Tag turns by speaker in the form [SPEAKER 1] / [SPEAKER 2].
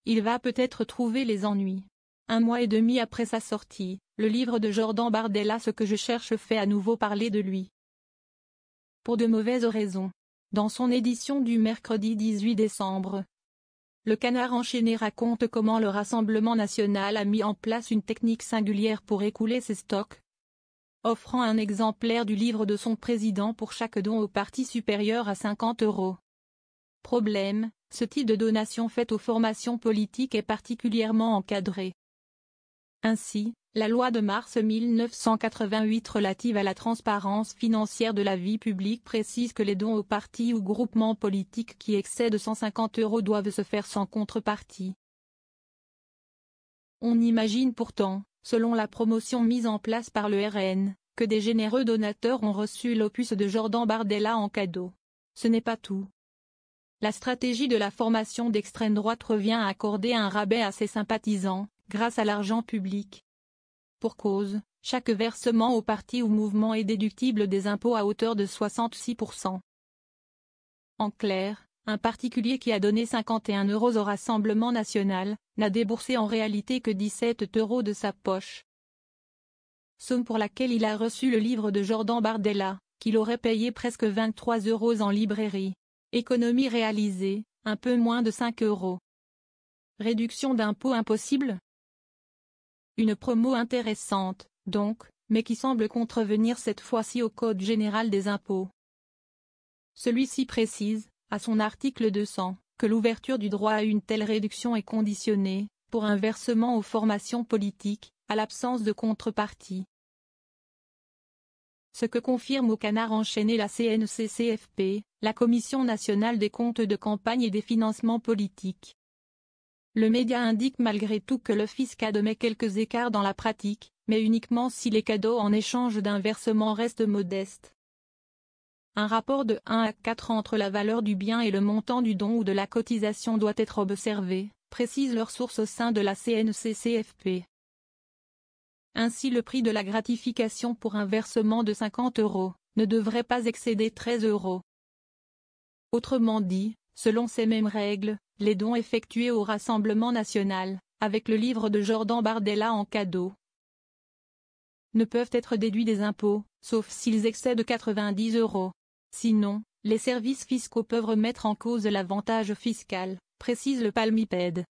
[SPEAKER 1] il va peut-être trouver les ennuis. 1 mois et demi après sa sortie, le livre de Jordan Bardella Ce que je cherche fait à nouveau parler de lui. Pour de mauvaises raisons. Dans son édition du mercredi 18 décembre, Le Canard enchaîné raconte comment le Rassemblement national a mis en place une technique singulière pour écouler ses stocks, offrant un exemplaire du livre de son président pour chaque don au parti supérieur à 50 €. Problème, ce type de donation faite aux formations politiques est particulièrement encadré. Ainsi, la loi de mars 1988 relative à la transparence financière de la vie publique précise que les dons aux partis ou groupements politiques qui excèdent 150 € doivent se faire sans contrepartie. On imagine pourtant, selon la promotion mise en place par le RN, que des généreux donateurs ont reçu l'opus de Jordan Bardella en cadeau. Ce n'est pas tout. La stratégie de la formation d'extrême droite revient à accorder un rabais à ses sympathisants, grâce à l'argent public. Pour cause, chaque versement au parti ou mouvement est déductible des impôts à hauteur de 66%. En clair, un particulier qui a donné 51 € au Rassemblement national, n'a déboursé en réalité que 17 € de sa poche. Somme pour laquelle il a reçu le livre de Jordan Bardella, qu'il aurait payé presque 23 € en librairie. Économie réalisée, un peu moins de 5 €. Réduction d'impôts impossible ? Une promo intéressante, donc, mais qui semble contrevenir cette fois-ci au Code général des impôts. Celui-ci précise, à son article 200, que l'ouverture du droit à une telle réduction est conditionnée, pour un versement aux formations politiques, à l'absence de contrepartie. Ce que confirme au Canard enchaîné la CNCCFP, la Commission nationale des comptes de campagne et des financements politiques. Le média indique malgré tout que le fisc admet quelques écarts dans la pratique, mais uniquement si les cadeaux en échange d'un versement restent modestes. Un rapport de 1 à 4 entre la valeur du bien et le montant du don ou de la cotisation doit être observé, précise leur source au sein de la CNCCFP. Ainsi le prix de la gratification pour un versement de 50 € ne devrait pas excéder 13 €. Autrement dit, selon ces mêmes règles, les dons effectués au Rassemblement national, avec le livre de Jordan Bardella en cadeau, ne peuvent être déduits des impôts, sauf s'ils excèdent 90 €. Sinon, les services fiscaux peuvent remettre en cause l'avantage fiscal, précise le Palmipède.